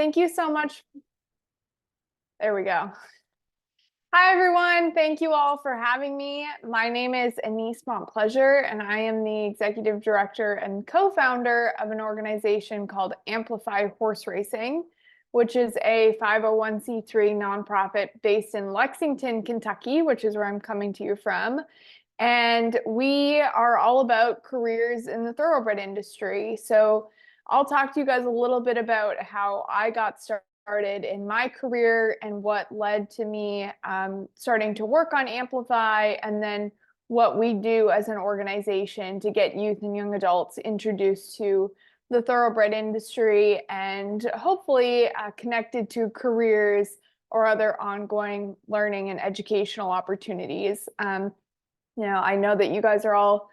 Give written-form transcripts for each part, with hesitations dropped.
Thank you so much. There we go. Hi, everyone. Thank you all for having me. My name is Annise Montplaisir, and I am the executive director and co-founder of an organization called Amplify Horse Racing, which is a 501c3 nonprofit based in Lexington, Kentucky, which is where I'm coming to you from. And we are all about careers in the thoroughbred industry. So I'll talk to you guys a little bit about how I got started in my career and what led to me starting to work on Amplify, and then what we do as an organization to get youth and young adults introduced to the thoroughbred industry and hopefully connected to careers or other ongoing learning and educational opportunities. I know that you guys are all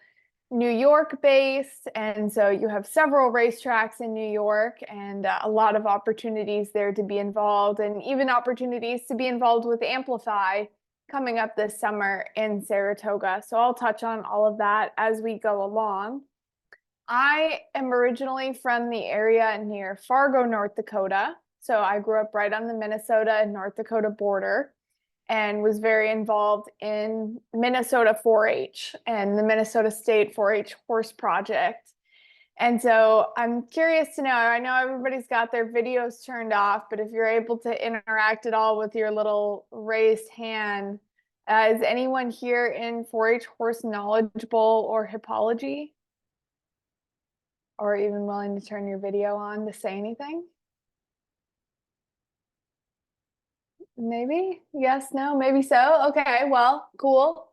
New York based, and so you have several racetracks in New York and a lot of opportunities there to be involved, and even opportunities to be involved with Amplify coming up this summer in Saratoga. So I'll touch on all of that as we go along. I am originally from the area near Fargo, North Dakota. So I grew up right on the Minnesota and North Dakota border, and was very involved in Minnesota 4-H and the Minnesota State 4-H Horse Project. And so I'm curious to know, I know everybody's got their videos turned off, but if you're able to interact at all with your little raised hand, is anyone here in 4-H horse knowledgeable or hippology? Or even willing to turn your video on to say anything? Maybe? Yes, no, maybe so. Okay, well, cool.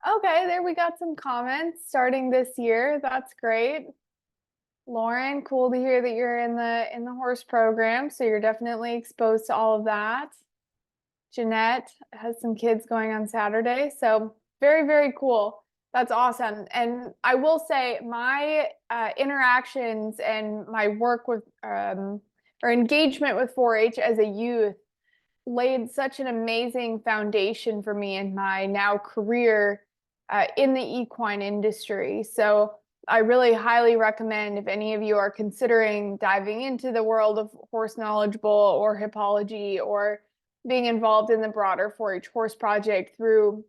Okay, there we got some comments starting this year. That's great. Lauren, cool to hear that you're in the horse program, so you're definitely exposed to all of that. Jeanette has some kids going on Saturday, so very, very cool. That's awesome. And I will say my interactions and my work with or engagement with 4-H as a youth laid such an amazing foundation for me in my now career in the equine industry. So I really highly recommend, if any of you are considering diving into the world of horse knowledgeable or hippology, or being involved in the broader 4-H horse project through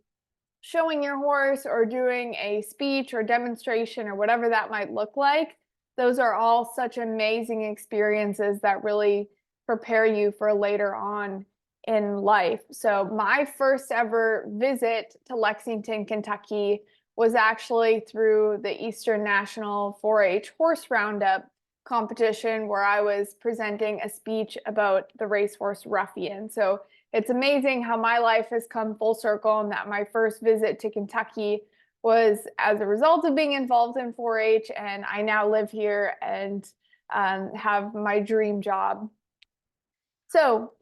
showing your horse or doing a speech or demonstration or whatever that might look like, those are all such amazing experiences that really prepare you for later on in life. So my first ever visit to Lexington, Kentucky was actually through the Eastern National 4-H Horse Roundup competition, where I was presenting a speech about the racehorse Ruffian. So it's amazing how my life has come full circle, and that my first visit to Kentucky was as a result of being involved in 4-H, and I now live here and have my dream job. So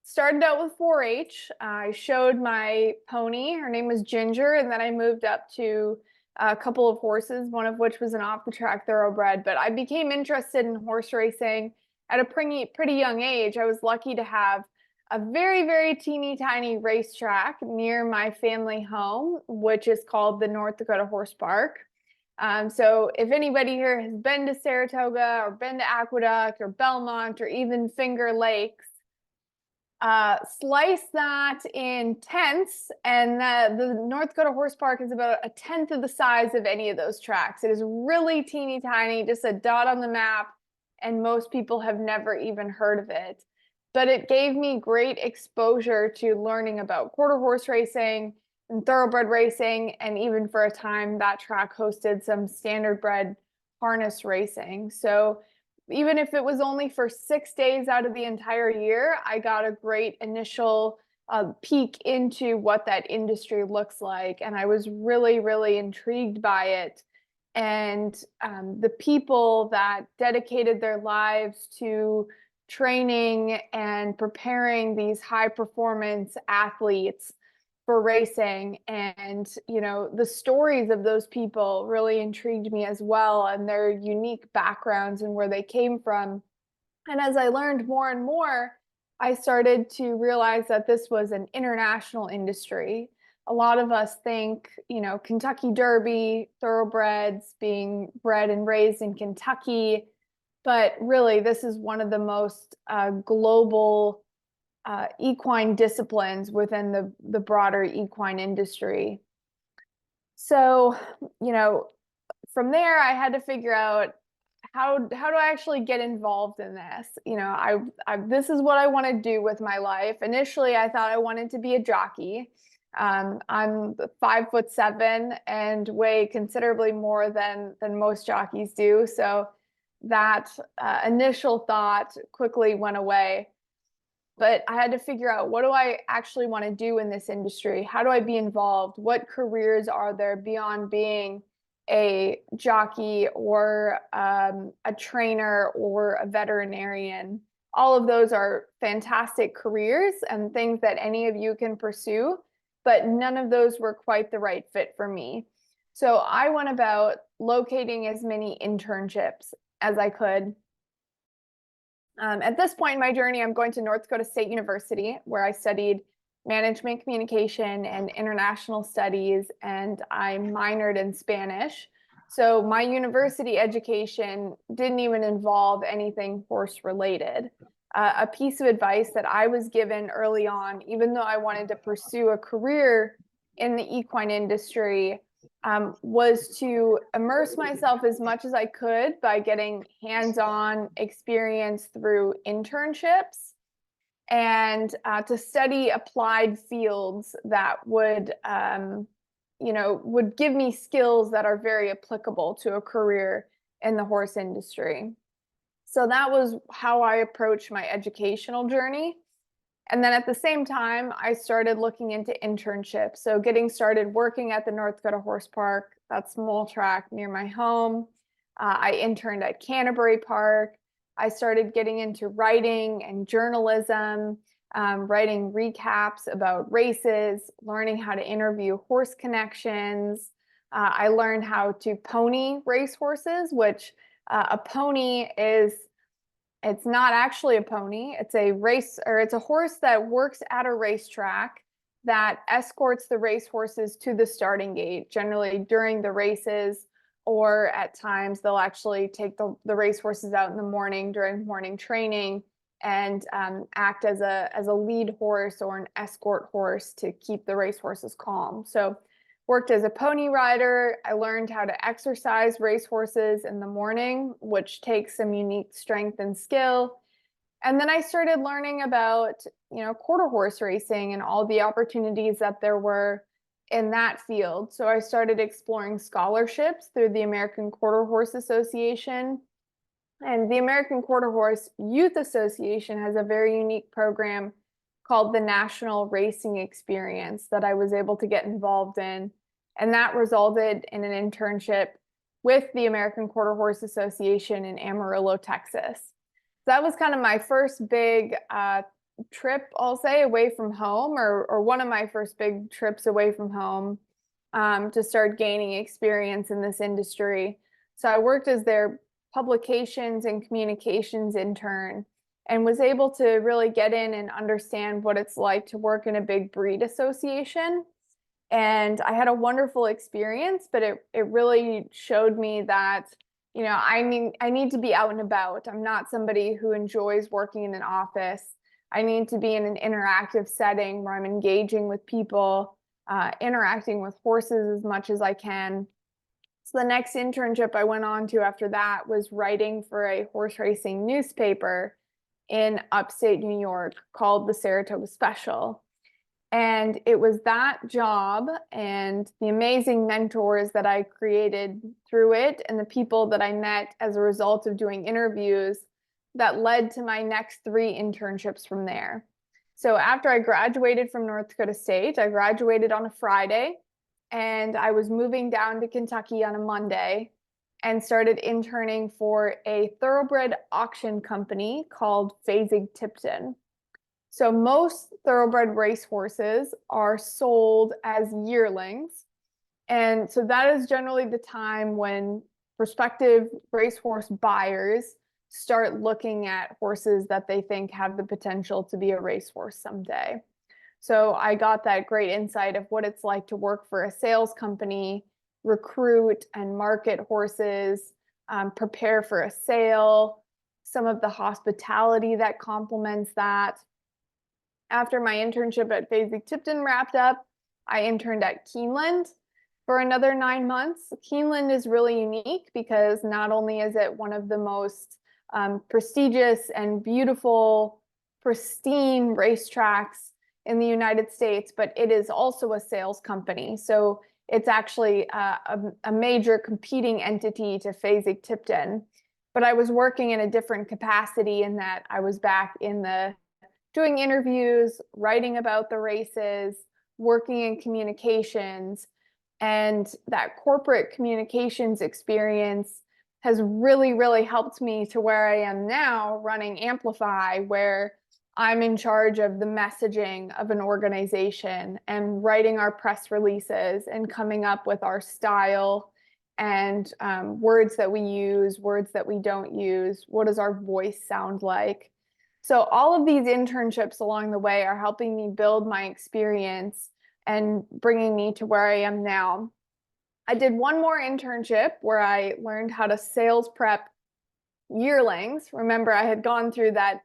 started out with 4-H. I showed my pony. Her name was Ginger, and then I moved up to a couple of horses, one of which was an off-the-track thoroughbred. But I became interested in horse racing at a pretty young age. I was lucky to have a very, very teeny tiny racetrack near my family home, which is called the North Dakota Horse Park. So if anybody here has been to Saratoga or been to Aqueduct or Belmont or even Finger Lakes, slice that in tenths, and the North Dakota Horse Park is about a tenth of the size of any of those tracks. It is really teeny tiny, just a dot on the map, and most people have never even heard of it. But it gave me great exposure to learning about quarter horse racing and thoroughbred racing, and even for a time that track hosted some standardbred harness racing. So even if it was only for 6 days out of the entire year, I got a great initial peek into what that industry looks like. And I was really, really intrigued by it. And the people that dedicated their lives to training and preparing these high performance athletes for racing, and the stories of those people really intrigued me as well, and their unique backgrounds and where they came from. And as I learned more and more, I started to realize that this was an international industry. A lot of us think, Kentucky Derby, thoroughbreds being bred and raised in Kentucky, But really, this is one of the most global equine disciplines within the broader equine industry. So, from there, I had to figure out how do I actually get involved in this? This is what I want to do with my life. Initially, I thought I wanted to be a jockey. I'm 5'7" and weigh considerably more than most jockeys do. So that initial thought quickly went away. But I had to figure out, what do I actually want to do in this industry? How do I be involved? What careers are there beyond being a jockey or a trainer or a veterinarian? All of those are fantastic careers and things that any of you can pursue, but none of those were quite the right fit for me. So I went about locating as many internships as I could. At this point in my journey, I'm going to North Dakota State University, where I studied management communication and international studies, and I minored in Spanish. So my university education didn't even involve anything horse related. A piece of advice that I was given early on, even though I wanted to pursue a career in the equine industry, was to immerse myself as much as I could by getting hands-on experience through internships, and to study applied fields that would give me skills that are very applicable to a career in the horse industry. So that was how I approached my educational journey. And then at the same time, I started looking into internships. So getting started working at the North Dakota Horse Park, that's Mole Track near my home. I interned at Canterbury Park. I started getting into writing and journalism, writing recaps about races, learning how to interview horse connections. I learned how to pony race horses, which a pony is, it's not actually a pony. It's a race, or it's a horse that works at a racetrack that escorts the race horses to the starting gate, generally during the races, or at times they'll actually take the race horses out in the morning during morning training and act as a lead horse or an escort horse to keep the race horses calm. So worked as a pony rider. I learned how to exercise racehorses in the morning, which takes some unique strength and skill. And then I started learning about, quarter horse racing and all the opportunities that there were in that field. So I started exploring scholarships through the American Quarter Horse Association. And the American Quarter Horse Youth Association has a very unique program called the National Racing Experience that I was able to get involved in. And that resulted in an internship with the American Quarter Horse Association in Amarillo, Texas. So that was kind of my first big trip, I'll say, away from home, or one of my first big trips away from home, to start gaining experience in this industry. So I worked as their publications and communications intern, and was able to really get in and understand what it's like to work in a big breed association. And I had a wonderful experience, but it really showed me that, I need to be out and about. I'm not somebody who enjoys working in an office. I need to be in an interactive setting where I'm engaging with people, interacting with horses as much as I can. So the next internship I went on to after that was writing for a horse racing newspaper in upstate New York called the Saratoga Special. And it was that job and the amazing mentors that I created through it and the people that I met as a result of doing interviews that led to my next 3 internships from there. So after I graduated from North Dakota State, I graduated on a Friday, and I was moving down to Kentucky on a Monday and started interning for a thoroughbred auction company called Fasig-Tipton. So most thoroughbred racehorses are sold as yearlings. And so that is generally the time when prospective racehorse buyers start looking at horses that they think have the potential to be a racehorse someday. So I got that great insight of what it's like to work for a sales company, recruit and market horses, prepare for a sale, some of the hospitality that complements that. After my internship at Fasig-Tipton wrapped up, I interned at Keeneland for another 9 months. Keeneland is really unique because not only is it one of the most prestigious and beautiful, pristine racetracks in the United States, but it is also a sales company. So it's actually a major competing entity to Fasig-Tipton. But I was working in a different capacity in that I was back in the doing interviews, writing about the races, working in communications, and that corporate communications experience has really, really helped me to where I am now running Amplify, where I'm in charge of the messaging of an organization and writing our press releases and coming up with our style and words that we use, words that we don't use, what does our voice sound like? So all of these internships along the way are helping me build my experience and bringing me to where I am now. I did one more internship where I learned how to sales prep yearlings. Remember, I had gone through that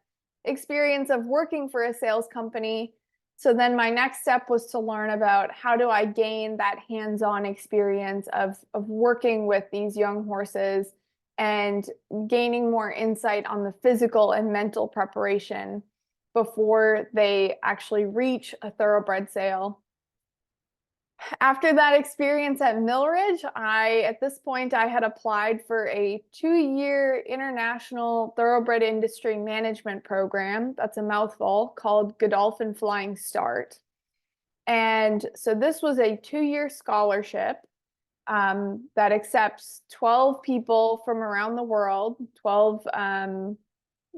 experience of working for a sales company. So then my next step was to learn about how do I gain that hands-on experience of working with these young horses and gaining more insight on the physical and mental preparation before they actually reach a thoroughbred sale. After that experience at Millridge, at this point, I had applied for a 2-year international thoroughbred industry management program. That's a mouthful, called Godolphin Flying Start. And so this was a 2-year scholarship that accepts 12 people from around the world, 12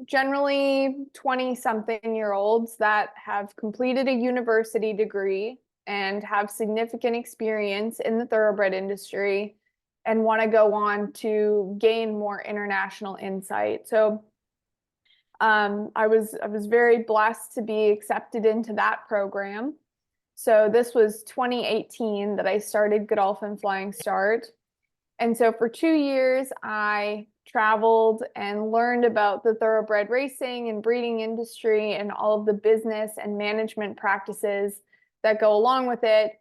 generally 20-something-year-olds that have completed a university degree and have significant experience in the thoroughbred industry and want to go on to gain more international insight. So I was very blessed to be accepted into that program. So this was 2018 that I started Godolphin Flying Start. And so for 2 years, I traveled and learned about the thoroughbred racing and breeding industry and all of the business and management practices that go along with it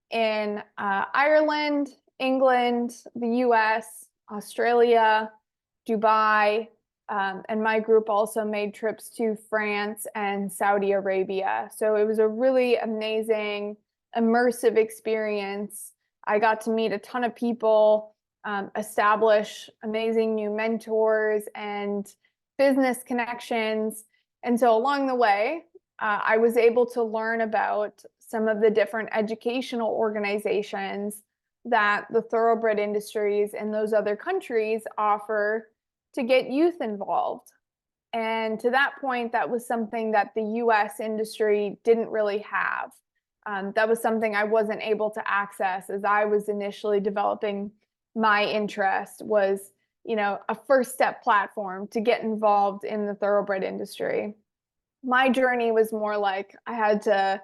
in Ireland, England, the US, Australia, Dubai, and my group also made trips to France and Saudi Arabia. So it was a really amazing, immersive experience. I got to meet a ton of people, establish amazing new mentors and business connections. And so along the way, I was able to learn about some of the different educational organizations that the thoroughbred industries in those other countries offer to get youth involved. And to that point, that was something that the US industry didn't really have. That was something I wasn't able to access as I was initially developing my interest was, a first step platform to get involved in the thoroughbred industry. My journey was more like I had to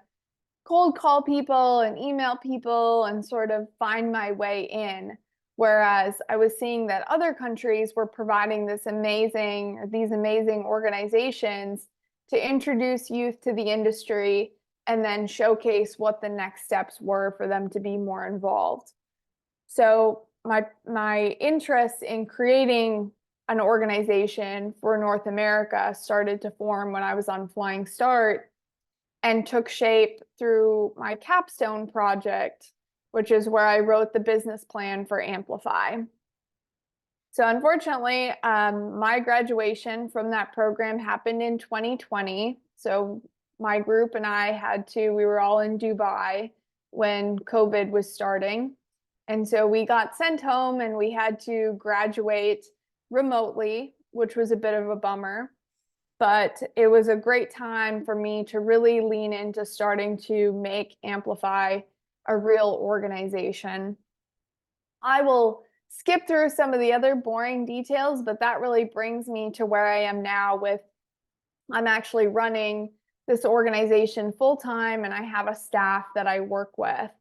cold call people and email people and sort of find my way in. Whereas I was seeing that other countries were providing these amazing organizations to introduce youth to the industry and then showcase what the next steps were for them to be more involved. So my interest in creating an organization for North America started to form when I was on Flying Start and took shape through my capstone project, which is where I wrote the business plan for Amplify. So unfortunately, my graduation from that program happened in 2020. So my group and I we were all in Dubai when COVID was starting. And so we got sent home and we had to graduate remotely, which was a bit of a bummer. But it was a great time for me to really lean into starting to make Amplify a real organization. I will skip through some of the other boring details, but that really brings me to where I am now I'm actually running this organization full time and I have a staff that I work with.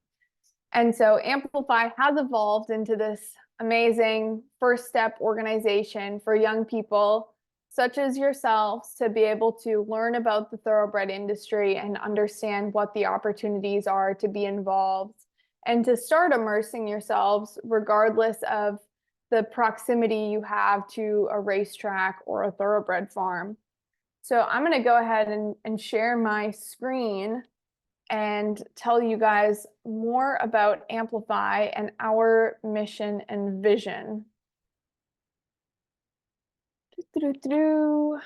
And so Amplify has evolved into this amazing first step organization for young people such as yourselves, to be able to learn about the thoroughbred industry and understand what the opportunities are to be involved, and to start immersing yourselves regardless of the proximity you have to a racetrack or a thoroughbred farm. So I'm going to go ahead and share my screen and tell you guys more about Amplify and our mission and vision. Can you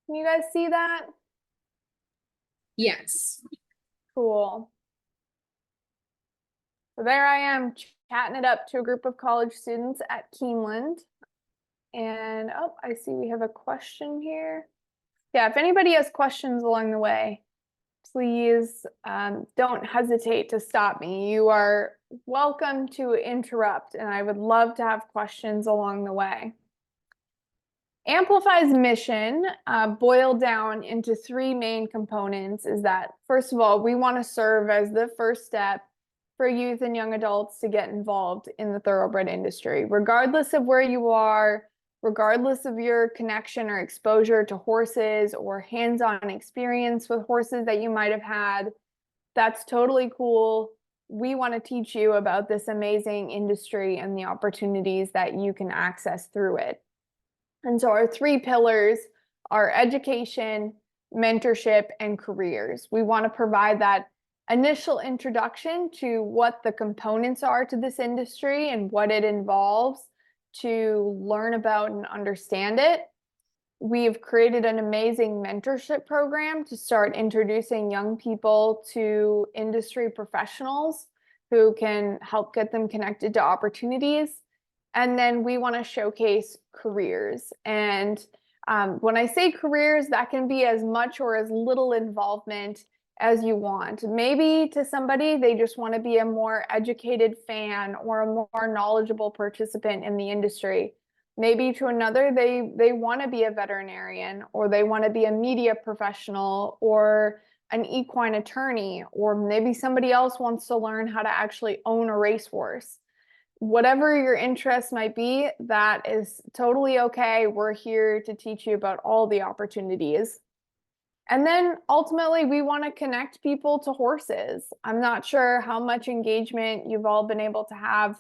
guys see that? Yes. Cool. So there I am chatting it up to a group of college students at Keeneland. And oh, I see we have a question here. Yeah, if anybody has questions along the way, please don't hesitate to stop me. You are welcome to interrupt, and I would love to have questions along the way. Amplify's mission, boiled down into three main components, is that, first of all, we want to serve as the first step for youth and young adults to get involved in the thoroughbred industry, regardless of where you are, regardless of your connection or exposure to horses or hands-on experience with horses that you might have had. That's totally cool. We want to teach you about this amazing industry and the opportunities that you can access through it. And so our three pillars are education, mentorship, and careers. We want to provide that initial introduction to what the components are to this industry and what it involves to learn about and understand it. We've created an amazing mentorship program to start introducing young people to industry professionals who can help get them connected to opportunities. And then we want to showcase careers. And when I say careers, that can be as much or as little involvement as you want. Maybe to somebody, they just want to be a more educated fan or a more knowledgeable participant in the industry. Maybe to another, they want to be a veterinarian, or they want to be a media professional, or an equine attorney, or maybe somebody else wants to learn how to actually own a racehorse. Whatever your interest might be, that is totally okay. We're here to teach you about all the opportunities. And then ultimately, we want to connect people to horses. I'm not sure how much engagement you've all been able to have,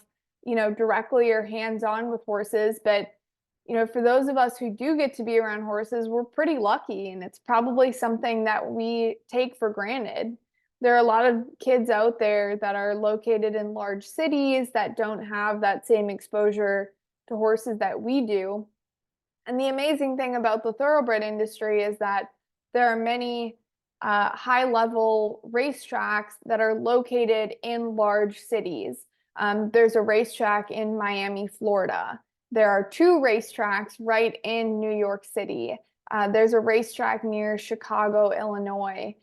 directly or hands-on with horses, but for those of us who do get to be around horses, we're pretty lucky, and it's probably something that we take for granted. There are a lot of kids out there that are located in large cities that don't have that same exposure to horses that we do. And the amazing thing about the thoroughbred industry is that there are many high-level racetracks that are located in large cities. There's a racetrack in Miami, Florida. There are two racetracks right in New York City. There's a racetrack near Chicago, Illinois.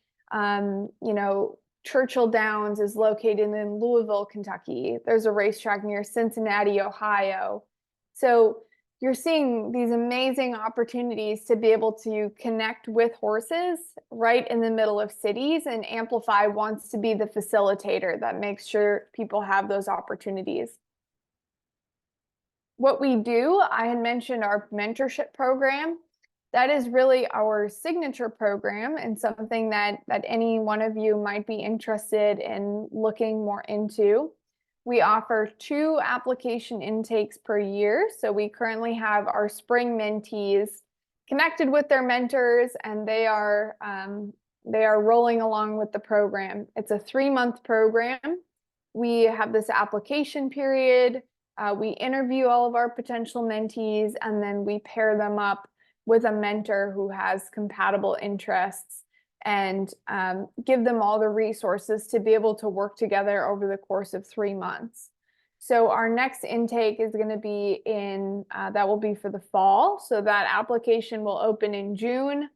Churchill Downs is located in Louisville, Kentucky. There's a racetrack near Cincinnati, Ohio. So you're seeing these amazing opportunities to be able to connect with horses right in the middle of cities, and Amplify wants to be the facilitator that makes sure people have those opportunities. What we do, I had mentioned our mentorship program. That is really our signature program, and something that any one of you might be interested in looking more into. We offer 2 application intakes per year. So we currently have our spring mentees connected with their mentors, and they are rolling along with the program. It's a 3-month program. We have this application period. We interview all of our potential mentees, and then we pair them up with a mentor who has compatible interests, and give them all the resources to be able to work together over the course of 3 months. So our next intake is going to be that will be for the fall. So that application will open in June.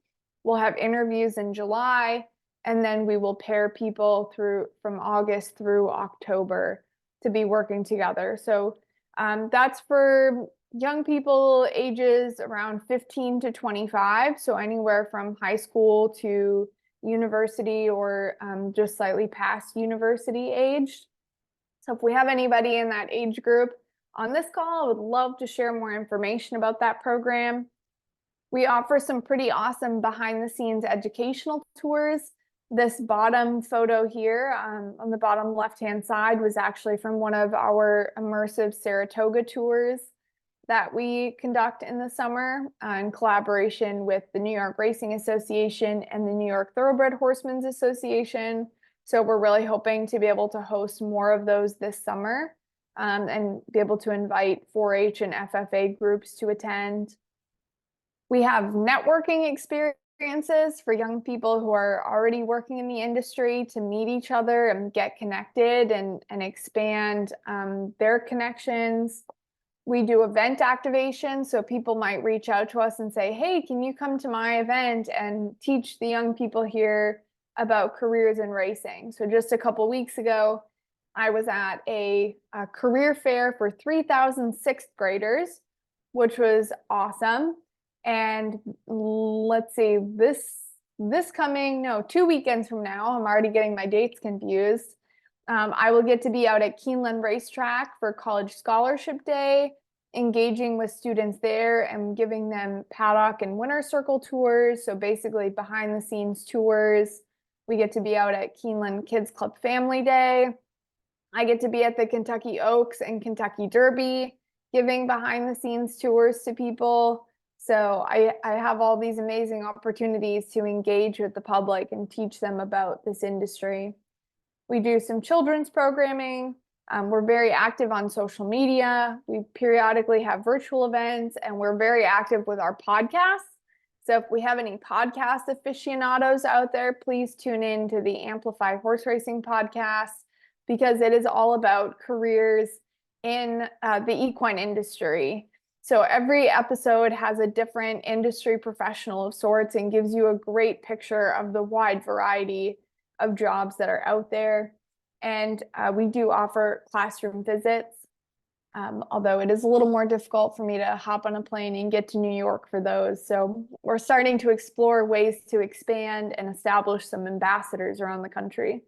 We'll have interviews in July, and then we will pair people from August through October to be working together. So that's for young people ages around 15 to 25. So anywhere from high school to university, or just slightly past university aged. So if we have anybody in that age group On this call, I would love to share more information about that program. We offer some pretty awesome behind the scenes educational tours. This bottom photo here on the bottom left-hand side was actually from one of our immersive Saratoga tours that we conduct in the summer in collaboration with the New York Racing Association and the New York Thoroughbred Horsemen's Association. So we're really hoping to be able to host more of those this summer and be able to invite 4-H and FFA groups to attend. We have networking experiences for young people who are already working in the industry to meet each other and get connected and expand their connections. We do event activation, so people might reach out to us and say, hey, can you come to my event and teach the young people here about careers in racing? So just a couple weeks ago, I was at a career fair for 3,000 sixth graders, which was awesome. And let's see, this coming, no, 2 weekends from now, I'm already getting my dates confused. I will get to be out at Keeneland Racetrack for College Scholarship Day, engaging with students there and giving them paddock and winter circle tours. So basically behind the scenes tours. We get to be out at Keeneland Kids Club Family Day. I get to be at the Kentucky Oaks and Kentucky Derby, giving behind the scenes tours to people. So I have all these amazing opportunities to engage with the public and teach them about this industry. We do some children's programming. We're very active on social media. We periodically have virtual events, and we're very active with our podcasts. So if we have any podcast aficionados out there, please tune in to the Amplify Horse Racing podcast, because it is all about careers in the equine industry. So every episode has a different industry professional of sorts and gives you a great picture of the wide variety of jobs that are out there. And we do offer classroom visits, although it is a little more difficult for me to hop on a plane and get to New York for those. So we're starting to explore ways to expand and establish some ambassadors around the country.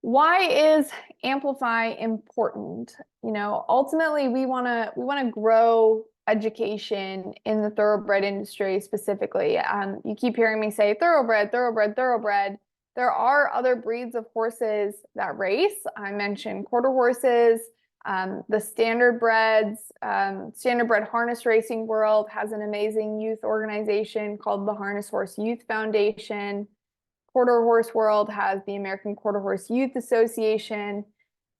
Why is Amplify important? You know, ultimately we want to grow education in the thoroughbred industry specifically. You keep hearing me say thoroughbred, thoroughbred, thoroughbred. There are other breeds of horses that race. I mentioned quarter horses, the standardbreds. Standardbred harness racing world has an amazing youth organization called the Harness Horse Youth Foundation. Quarter horse world has the American Quarter Horse Youth Association.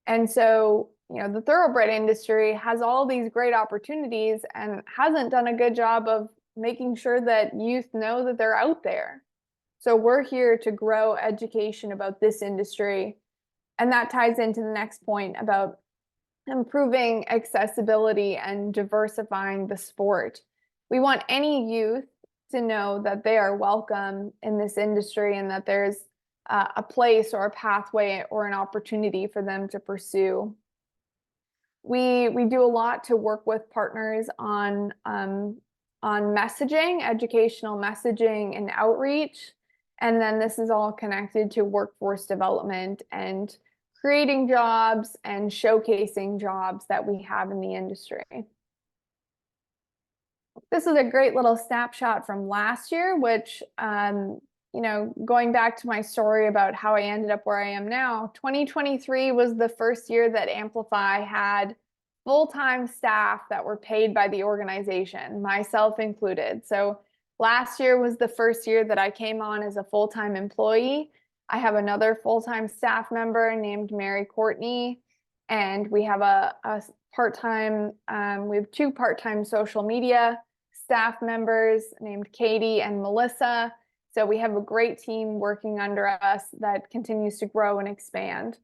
And so, you know, the thoroughbred industry has all these great opportunities and hasn't done a good job of making sure that youth know that they're out there. So we're here to grow education about this industry. And that ties into the next point about improving accessibility and diversifying the sport. We want any youth to know that they are welcome in this industry and that there's a place or a pathway or an opportunity for them to pursue. We do a lot to work with partners on messaging, educational messaging and outreach. And then this is all connected to workforce development and creating jobs and showcasing jobs that we have in the industry. This is a great little snapshot from last year, which, you know, going back to my story about how I ended up where I am now, 2023 was the first year that Amplify had full-time staff that were paid by the organization, myself included. So last year was the first year that I came on as a full-time employee. I have another full-time staff member named Mary Courtney, and we have a part-time, we have 2 part-time social media staff members named Katie and Melissa. So we have a great team working under us that continues to grow and expand.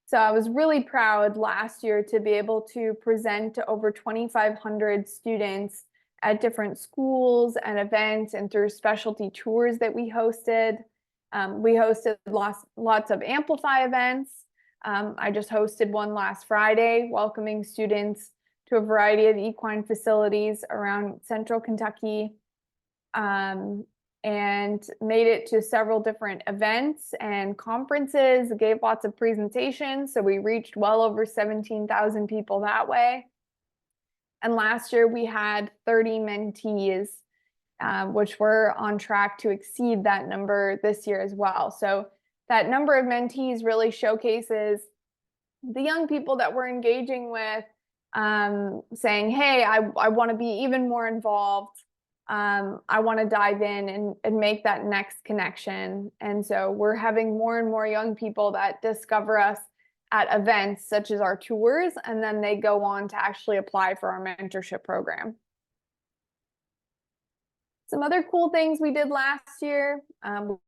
So I was really proud last year to be able to present to over 2,500 students at different schools and events and through specialty tours that we hosted. We hosted lots of Amplify events. I just hosted one last Friday, welcoming students to a variety of equine facilities around central Kentucky. and made it to several different events and conferences, gave lots of presentations. So we reached well over 17,000 people that way. And last year we had 30 mentees, which we're on track to exceed that number this year as well. So that number of mentees really showcases the young people that we're engaging with, saying, hey, I want to be even more involved. I want to dive in and make that next connection. And so we're having more and more young people that discover us at events such as our tours, and then they go on to actually apply for our mentorship program. Some other cool things we did last year,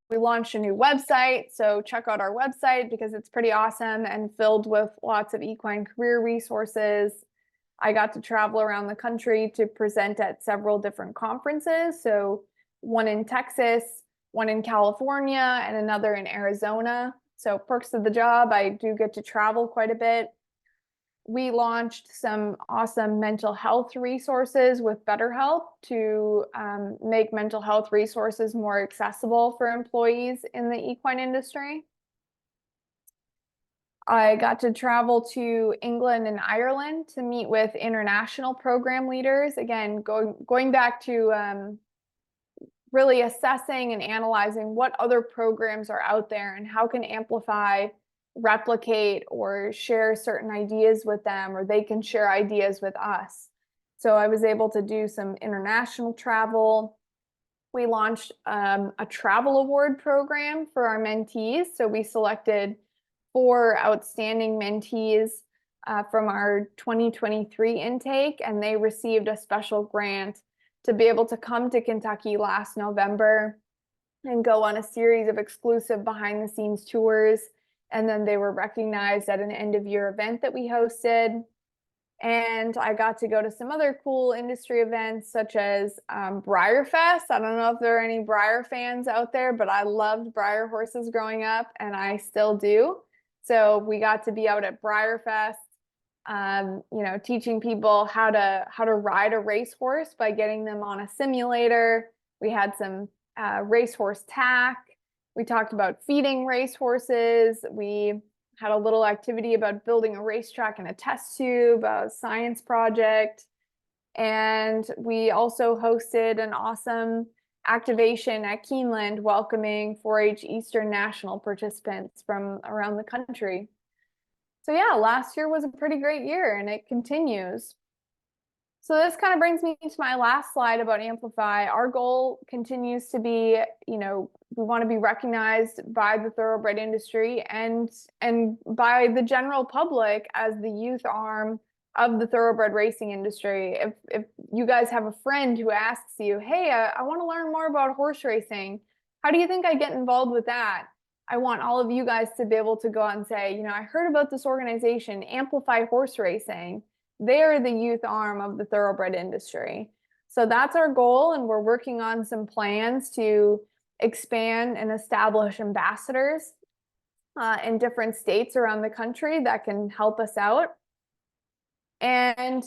we launched a new website, so check out our website because it's pretty awesome and filled with lots of equine career resources. I got to travel around the country to present at several different conferences, so one in Texas, one in California, and another in Arizona. So perks of the job, I do get to travel quite a bit. We launched some awesome mental health resources with BetterHelp to make mental health resources more accessible for employees in the equine industry. I got to travel to England and Ireland to meet with international program leaders. Again, going back to really assessing and analyzing what other programs are out there and how can Amplify replicate or share certain ideas with them, or they can share ideas with us. So I was able to do some international travel. We launched a travel award program for our mentees. So we selected 4 outstanding mentees from our 2023 intake, and they received a special grant to be able to come to Kentucky last November and go on a series of exclusive behind-the-scenes tours. And then they were recognized at an end-of-year event that we hosted. And I got to go to some other cool industry events such as Breyer Fest. I don't know if there are any Breyer fans out there, but I loved Breyer horses growing up, and I still do. So we got to be out at Breyer Fest, teaching people how to ride a racehorse by getting them on a simulator. We had some racehorse tack. We talked about feeding racehorses. We had a little activity about building a racetrack in a test tube, a science project. And we also hosted an awesome activation at Keeneland welcoming 4-H Eastern National participants from around the country. So yeah, last year was a pretty great year and it continues. So this kind of brings me to my last slide about Amplify. Our goal continues to be, we want to be recognized by the thoroughbred industry and by the general public as the youth arm of the thoroughbred racing industry. If you guys have a friend who asks you, hey, I want to learn more about horse racing, how do you think I get involved with that? I want all of you guys to be able to go out and say, I heard about this organization, Amplify Horse Racing. They're the youth arm of the thoroughbred industry. So that's our goal, and we're working on some plans to expand and establish ambassadors in different states around the country that can help us out. And,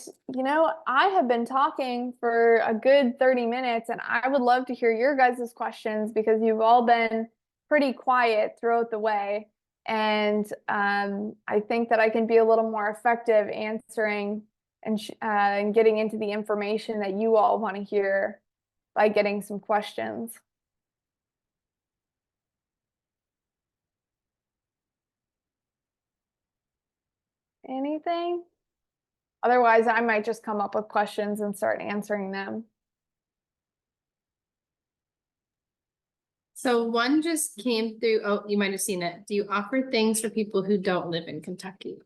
I have been talking for a good 30 minutes, and I would love to hear your guys' questions because you've all been pretty quiet throughout the way. And I think that I can be a little more effective answering and getting into the information that you all want to hear by getting some questions. Anything? Otherwise, I might just come up with questions and start answering them. So one just came through. Oh, you might have seen it. Do you offer things for people who don't live in Kentucky?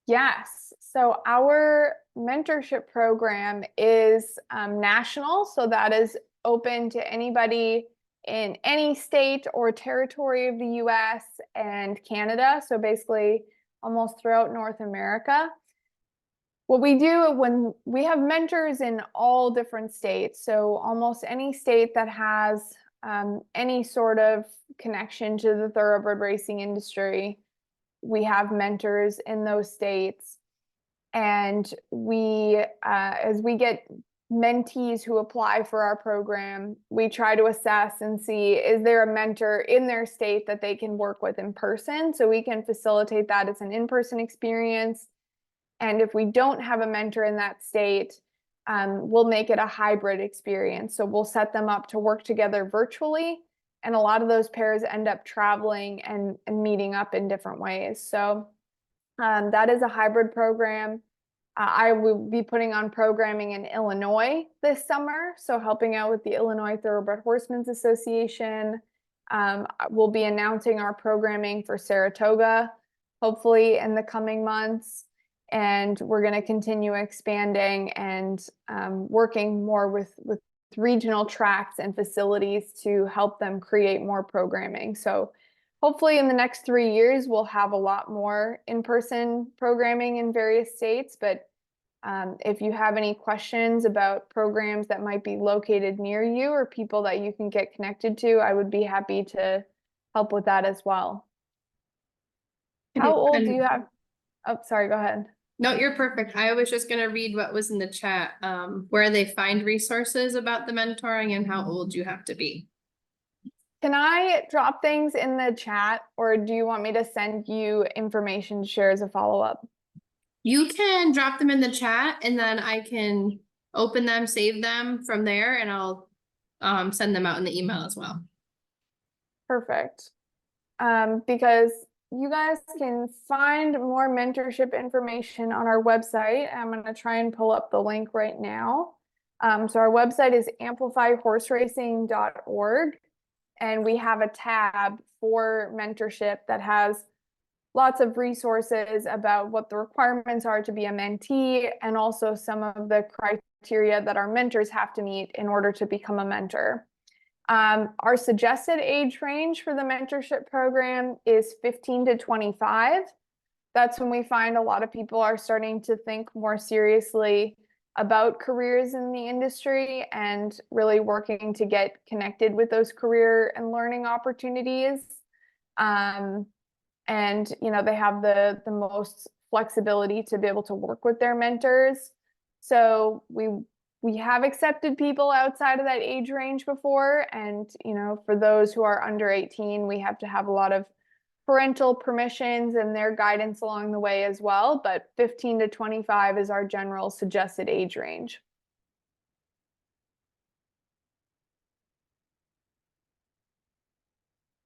Yes. So our mentorship program is national. So that is open to anybody in any state or territory of the US and Canada. So basically almost throughout North America. What we do when we have mentors in all different states, so almost any state that has any sort of connection to the thoroughbred racing industry, we have mentors in those states. And we, as we get mentees who apply for our program, we try to assess and see, is there a mentor in their state that they can work with in person? So we can facilitate that as an in-person experience. And if we don't have a mentor in that state, we'll make it a hybrid experience. So we'll set them up to work together virtually. And a lot of those pairs end up traveling and meeting up in different ways. So that is a hybrid program. I will be putting on programming in Illinois this summer, so helping out with the Illinois Thoroughbred Horsemen's Association. We'll be announcing our programming for Saratoga, hopefully in the coming months. And we're going to continue expanding and working more with regional tracks and facilities to help them create more programming. So hopefully in the next 3 years, we'll have a lot more in-person programming in various states. But if you have any questions about programs that might be located near you or people that you can get connected to, I would be happy to help with that as well. How old do you have? Oh, sorry, go ahead. No, you're perfect. I was just gonna read what was in the chat, where they find resources about the mentoring and how old you have to be. Can I drop things in the chat, or do you want me to send you information to share as a follow-up? You can drop them in the chat and then I can open them, save them from there, and I'll send them out in the email as well. Perfect. Because you guys can find more mentorship information on our website. I'm going to try and pull up the link right now. So our website is amplifyhorseracing.org, and we have a tab for mentorship that has lots of resources about what the requirements are to be a mentee, and also some of the criteria that our mentors have to meet in order to become a mentor. Our suggested age range for the mentorship program is 15 to 25. That's when we find a lot of people are starting to think more seriously about careers in the industry and really working to get connected with those career and learning opportunities. And they have the most flexibility to be able to work with their mentors. So we have accepted people outside of that age range before. And, for those who are under 18, we have to have a lot of parental permissions and their guidance along the way as well. But 15 to 25 is our general suggested age range.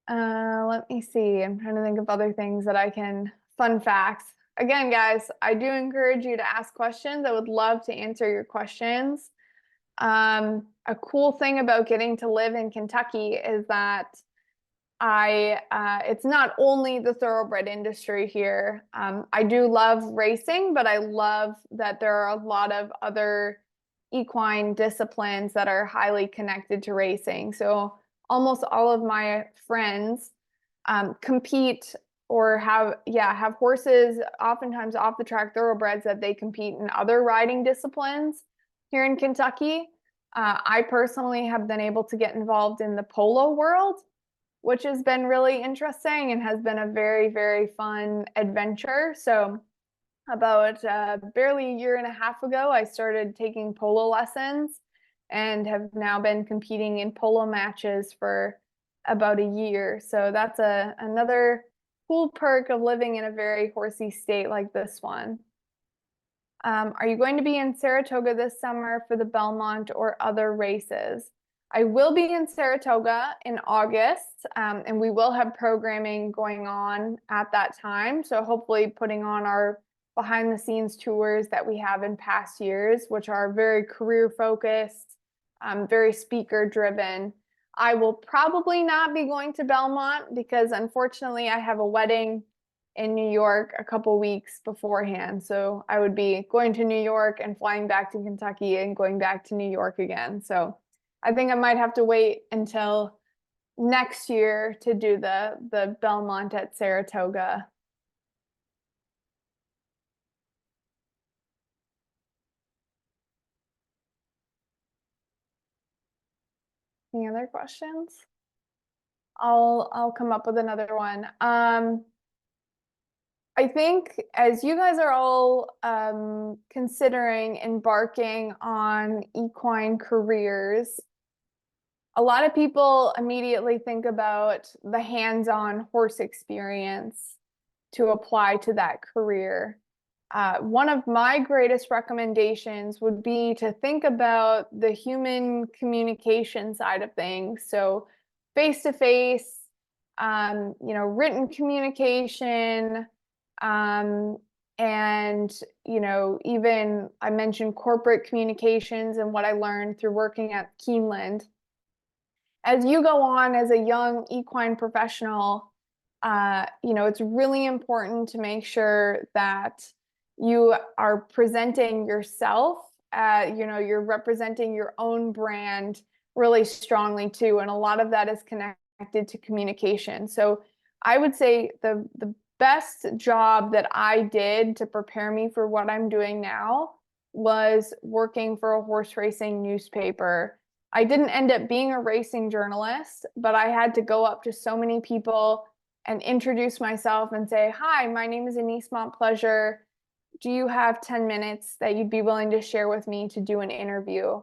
Let me see. I'm trying to think of other things that I can, fun facts. Again, guys, I do encourage you to ask questions. I would love to answer your questions. A cool thing about getting to live in Kentucky is that it's not only the thoroughbred industry here. I do love racing, but I love that there are a lot of other equine disciplines that are highly connected to racing. So almost all of my friends compete or have horses, oftentimes off the track thoroughbreds, that they compete in other riding disciplines here in Kentucky. I personally have been able to get involved in the polo world, which has been really interesting and has been a very, very fun adventure. So about barely a year and a half ago, I started taking polo lessons and have now been competing in polo matches for about a year. So that's another cool perk of living in a very horsey state like this one. Are you going to be in Saratoga this summer for the Belmont or other races? I will be in Saratoga in August, and we will have programming going on at that time. So hopefully putting on our behind the scenes tours that we have in past years, which are very career focused, very speaker driven. I will probably not be going to Belmont because unfortunately I have a wedding in New York a couple weeks beforehand. So I would be going to New York and flying back to Kentucky and going back to New York again. So I think I might have to wait until next year to do the Belmont at Saratoga. Any other questions? I'll come up with another one. I think as you guys are all considering embarking on equine careers, a lot of people immediately think about the hands-on horse experience to apply to that career. One of my greatest recommendations would be to think about the human communication side of things. So face-to-face, written communication, um, and, even I mentioned corporate communications and what I learned through working at Keeneland. As you go on as a young equine professional, it's really important to make sure that you are presenting yourself. You're representing your own brand really strongly too, and a lot of that is connected to communication. So I would say the best job that I did to prepare me for what I'm doing now was working for a horse racing newspaper. I didn't end up being a racing journalist, but I had to go up to so many people and introduce myself and say, "Hi, my name is Annise Montplaisir. Do you have 10 minutes that you'd be willing to share with me to do an interview?"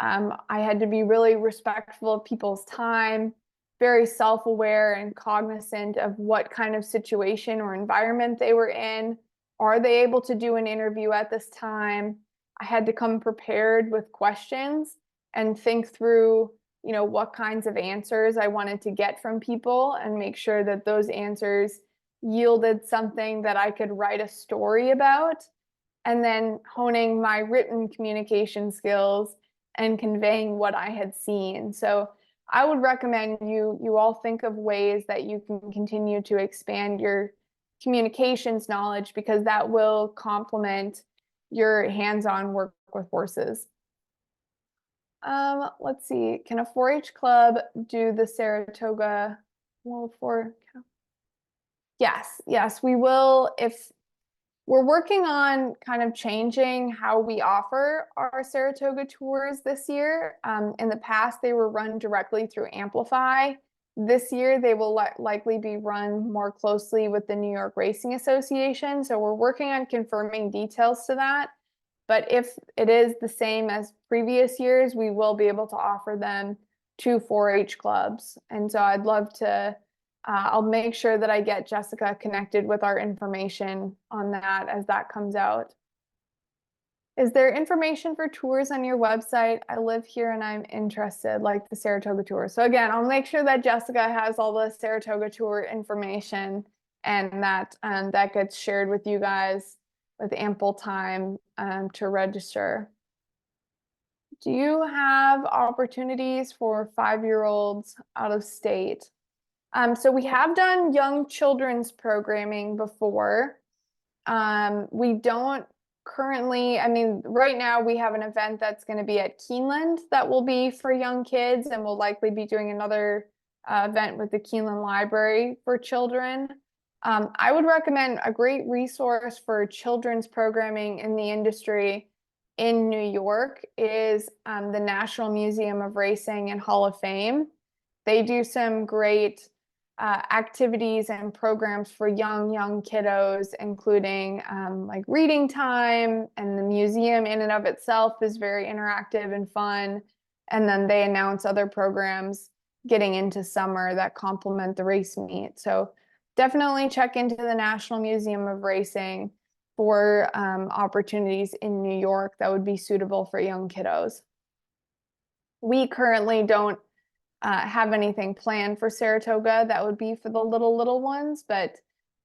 I had to be really respectful of people's time, very self-aware and cognizant of what kind of situation or environment they were in. Are they able to do an interview at this time? I had to come prepared with questions and think through, what kinds of answers I wanted to get from people and make sure that those answers yielded something that I could write a story about, and then honing my written communication skills and conveying what I had seen. So I would recommend you all think of ways that you can continue to expand your communications knowledge, because that will complement your hands-on work with horses. Let's see. Can a 4-H club do the Saratoga? Well, yes, we will. If we're working on kind of changing how we offer our Saratoga tours this year. In the past, they were run directly through Amplify. This year, they will likely be run more closely with the New York Racing Association. So we're working on confirming details to that. But if it is the same as previous years, we will be able to offer them to 4-H clubs. And so I'd love to, I'll make sure that I get Jessica connected with our information on that as that comes out. Is there information for tours on your website? I live here and I'm interested, like the Saratoga tour. So again, I'll make sure that Jessica has all the Saratoga tour information, and that that gets shared with you guys with ample time to register. Do you have opportunities for 5-year-olds out of state? So we have done young children's programming before. We don't currently, right now we have an event that's going to be at Keeneland that will be for young kids, and we'll likely be doing another event with the Keeneland Library for children. I would recommend a great resource for children's programming in the industry in New York is the National Museum of Racing and Hall of Fame. They do some great activities and programs for young kiddos, including like reading time, and the museum in and of itself is very interactive and fun. And then they announce other programs getting into summer that complement the race meet. So definitely check into the National Museum of Racing for opportunities in New York that would be suitable for young kiddos. We currently don't have anything planned for Saratoga that would be for the little ones, but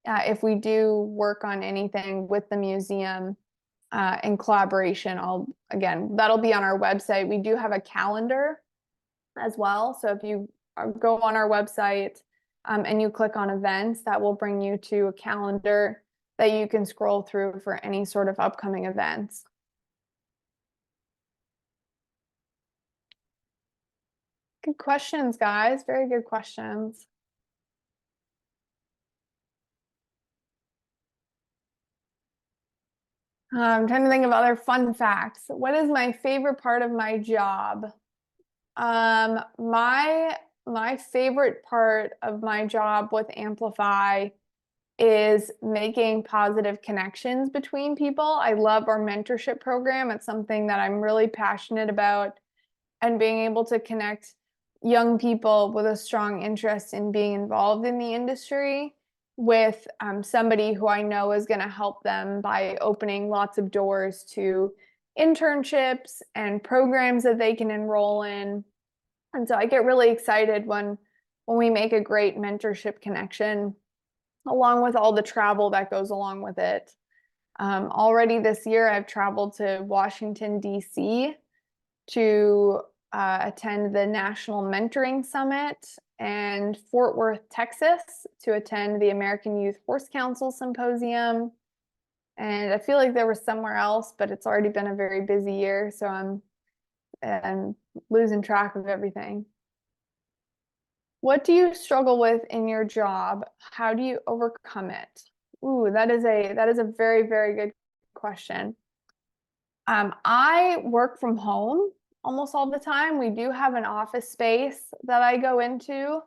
if we do work on anything with the museum in collaboration, that'll be on our website. We do have a calendar as well, so if you go on our website and you click on events, that will bring you to a calendar that you can scroll through for any sort of upcoming events. Good questions, guys. Very good questions. I'm trying to think of other fun facts. What is my favorite part of my job? My favorite part of my job with Amplify is making positive connections between people. I love our mentorship program. It's something that I'm really passionate about, and being able to connect young people with a strong interest in being involved in the industry with somebody who I know is going to help them by opening lots of doors to internships and programs that they can enroll in. And so I get really excited when we make a great mentorship connection, along with all the travel that goes along with it. Already this year, I've traveled to Washington, D.C. to attend the National Mentoring Summit, and Fort Worth, Texas to attend the American Youth Horse Council Symposium. And I feel like there was somewhere else, but it's already been a very busy year, so I'm losing track of everything. What do you struggle with in your job? How do you overcome it? Ooh, that is a very, very good question. I work from home almost all the time. We do have an office space that I go into,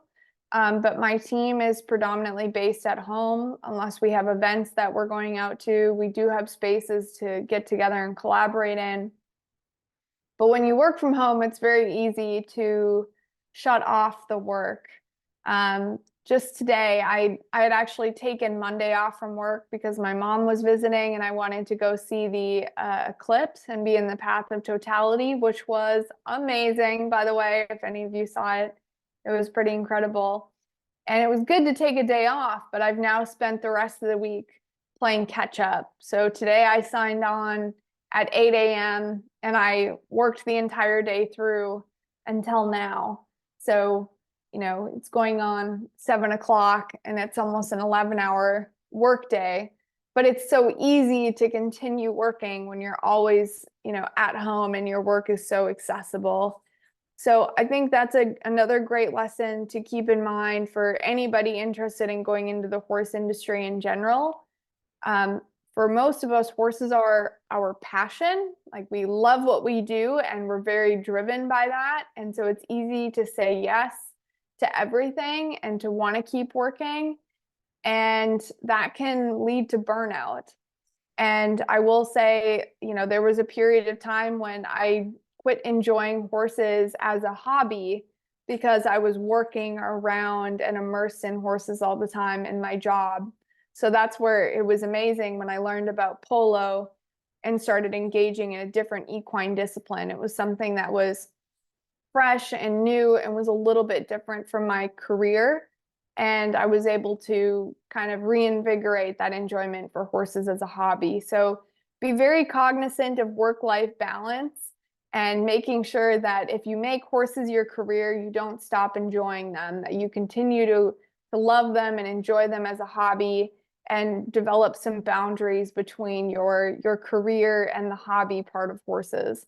but my team is predominantly based at home unless we have events that we're going out to. We do have spaces to get together and collaborate in. But when you work from home, it's very easy to shut off the work. Just today, I had actually taken Monday off from work because my mom was visiting and I wanted to go see the eclipse and be in the path of totality, which was amazing, by the way, if any of you saw it. It was pretty incredible. And it was good to take a day off, but I've now spent the rest of the week playing catch up. So today I signed on at 8 a.m. and I worked the entire day through until now. So, it's going on 7 o'clock and it's almost an 11-hour work day, but it's so easy to continue working when you're always, at home and your work is so accessible. So I think that's another great lesson to keep in mind for anybody interested in going into the horse industry in general. For most of us, horses are our passion. Like, we love what we do and we're very driven by that. And so it's easy to say yes to everything and to want to keep working. And that can lead to burnout. And I will say, there was a period of time when I quit enjoying horses as a hobby because I was working around and immersed in horses all the time in my job. So that's where it was amazing when I learned about polo and started engaging in a different equine discipline. It was something that was fresh and new and was a little bit different from my career. And I was able to kind of reinvigorate that enjoyment for horses as a hobby. So be very cognizant of work-life balance and making sure that if you make horses your career, you don't stop enjoying them, that you continue to love them and enjoy them as a hobby, and develop some boundaries between your career and the hobby part of horses.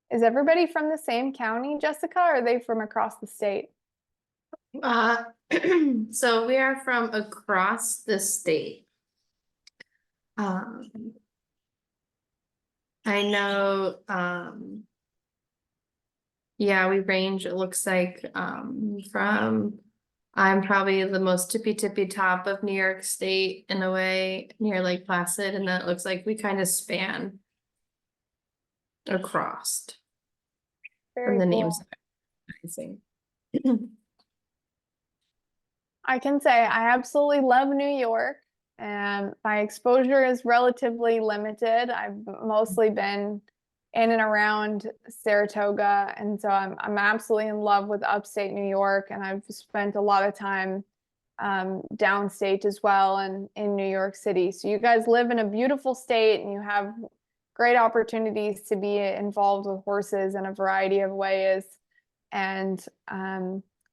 Is everybody from the same county, Jessica, or are they from across the state? So we are from across the state. I know, yeah, we range, it looks like, from, I'm probably the most tippy top of New York State in a way, near Lake Placid, and then it looks like we kind of span across from Very the cool. names I think. I can say I absolutely love New York, and my exposure is relatively limited. I've mostly been in and around Saratoga, and so I'm absolutely in love with upstate New York, and I've spent a lot of time downstate as well and in New York City. So you guys live in a beautiful state and you have great opportunities to be involved with horses in a variety of ways. And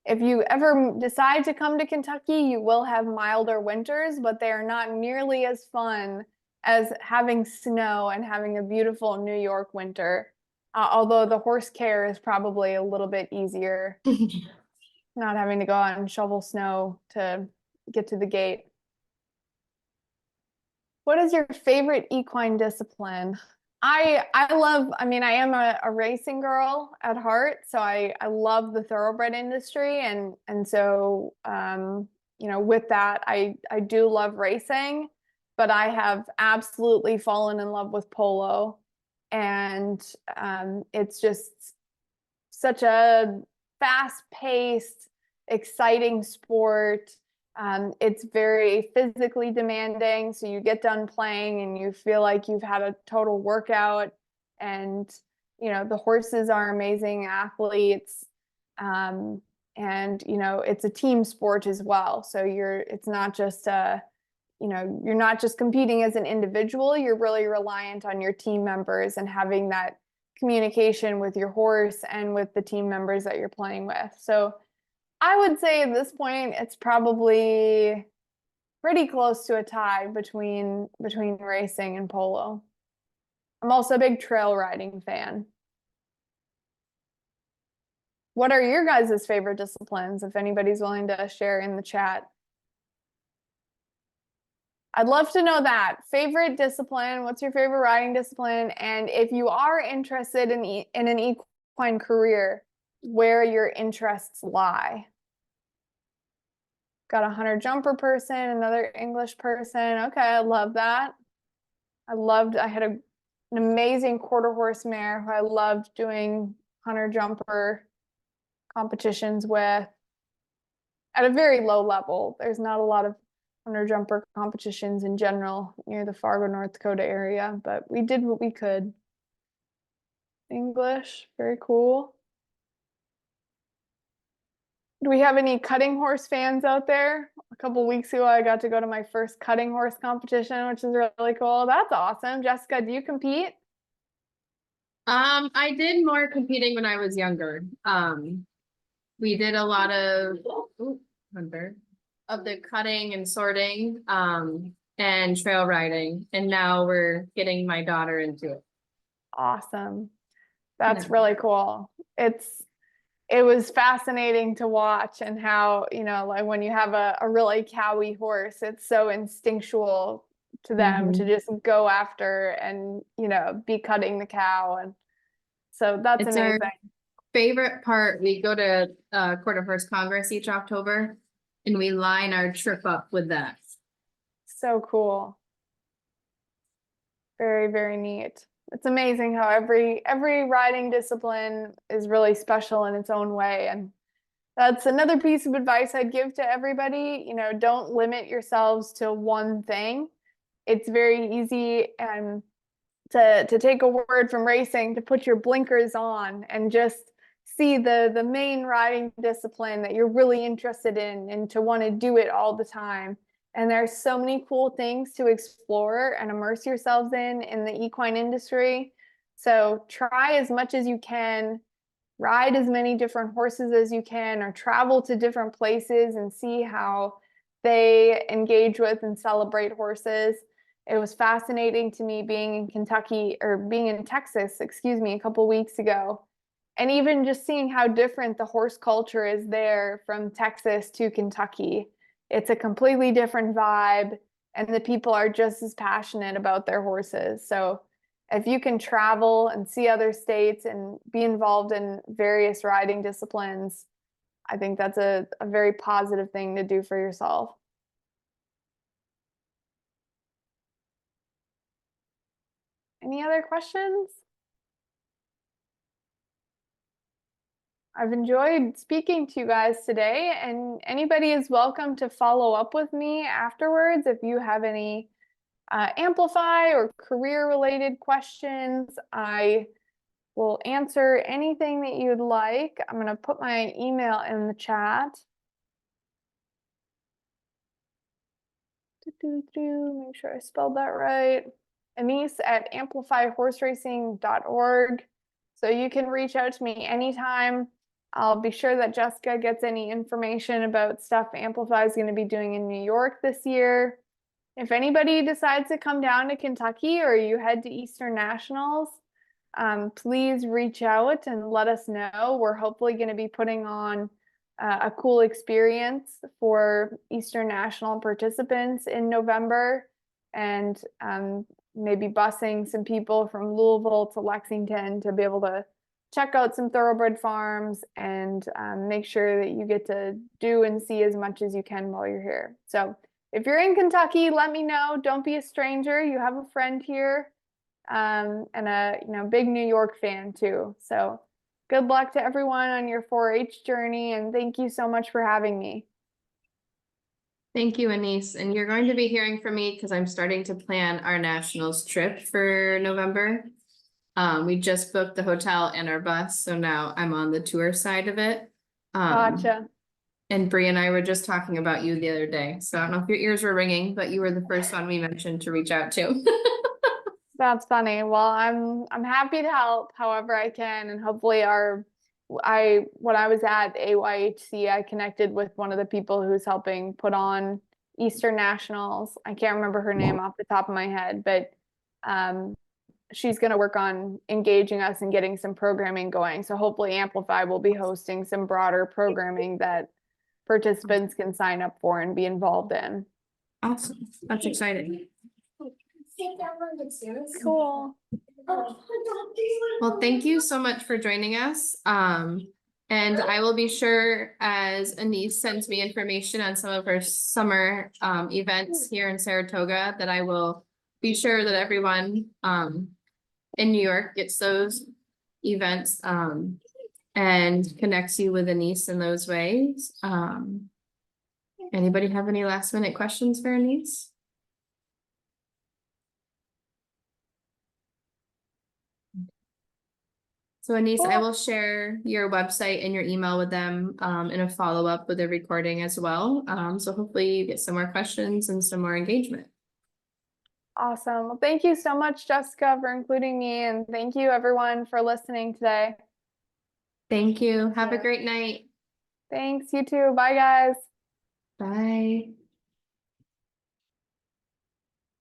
if you ever decide to come to Kentucky, you will have milder winters, but they are not nearly as fun as having snow and having a beautiful New York winter. Although the horse care is probably a little bit easier, not having to go out and shovel snow to get to the gate. What is your favorite equine discipline? I love, I mean, I am a racing girl at heart, so I love the thoroughbred industry, and so you know, with that, I do love racing, but I have absolutely fallen in love with polo, and it's just such a fast-paced, exciting sport. It's very physically demanding, so you get done playing and you feel like you've had a total workout. And you know, the horses are amazing athletes. Um, and you know, it's a team sport as well. So it's not just you know, you're not just competing as an individual, you're really reliant on your team members and having that communication with your horse and with the team members that you're playing with. So I would say at this point, it's probably pretty close to a tie between racing and polo. I'm also a big trail riding fan. What are your guys' favorite disciplines, if anybody's willing to share in the chat? I'd love to know that. Favorite discipline, what's your favorite riding discipline? And if you are interested in an equine career, where your interests lie. Got a hunter jumper person, another English person. Okay, I love that. I had an amazing quarter horse mare who I loved doing hunter jumper competitions with at a very low level. There's not a lot of hunter jumper competitions in general near the Fargo, North Dakota area, but we did what we could. English, very cool. Do we have any cutting horse fans out there? A couple weeks ago, I got to go to my first cutting horse competition, which is really cool. That's awesome. Jessica, do you compete? I did more competing when I was younger. We did a lot of of the cutting and sorting, and trail riding, and now we're getting my daughter into it. Awesome. That's Yeah. really cool. It was fascinating to watch, and how, you know, like when you have a really cowy horse, it's so instinctual to them to just go after and, you know, be cutting the cow. And so that's It's our amazing. favorite part. We go to Quarter Horse Congress each October, and we line our trip up with that. So cool. Very, very neat. It's amazing how every riding discipline is really special in its own way. And that's another piece of advice I'd give to everybody. You know, don't limit yourselves to one thing. It's very easy to take a word from racing, to put your blinkers on and just see the main riding discipline that you're really interested in, and to want to do it all the time. And there's so many cool things to explore and immerse yourselves in the equine industry. So try as much as you can, ride as many different horses as you can, or travel to different places and see how they engage with and celebrate horses. It was fascinating to me being in Kentucky, or being in Texas, excuse me, a couple weeks ago. And even just seeing how different the horse culture is there from Texas to Kentucky. It's a completely different vibe, and the people are just as passionate about their horses. So if you can travel and see other states and be involved in various riding disciplines, I think that's a very positive thing to do for yourself. Any other questions? I've enjoyed speaking to you guys today, and anybody is welcome to follow up with me afterwards if you have any amplify or career related questions. I will answer anything that you'd like. I'm going to put my email in the chat. Make sure I spelled that right. Annise at amplifyhorseracing.org. So you can reach out to me anytime. I'll be sure that Jessica gets any information about stuff Amplify is going to be doing in New York this year. If anybody decides to come down to Kentucky, or you head to Eastern Nationals, please reach out and let us know. We're hopefully going to be putting on a cool experience for Eastern National participants in November. And maybe busing some people from Louisville to Lexington to be able to check out some thoroughbred farms and make sure that you get to do and see as much as you can while you're here. So if you're in Kentucky, let me know. Don't be a stranger. You have a friend here, and a big New York fan too. So good luck to everyone on your 4-H journey, and thank you so much for having me. Thank you, Annise. And you're going to be hearing from me because I'm starting to plan our nationals trip for November. We just booked the hotel and our bus, so now I'm on the tour side of it. Gotcha. And Bree and I were just talking about you the other day, so I don't know if your ears were ringing, but you were the first one we mentioned to reach out to. That's funny. Well, I'm happy to help however I can, and hopefully when I was at AYHC, I connected with one of the people who's helping put on Eastern Nationals. I can't remember her name off the top of my head, but she's going to work on engaging us and getting some programming going. So hopefully Amplify will be hosting some broader programming that participants can sign up for and be involved in. Awesome. That's exciting. Cool. Well, thank you so much for joining us. And I will be sure, as Annise sends me information on some of her summer events here in Saratoga, that I will be sure that everyone in New York gets those events and connects you with Annise in those ways. Anybody have any last minute questions for Annise? So Annise, I will share your website and your email with them in a follow-up with a recording as well. So hopefully you get some more questions and some more engagement. Awesome. Well, thank you so much, Jessica, for including me, and thank you everyone for listening today. Thank you. Have a great night. Thanks, you too. Bye, guys. Bye.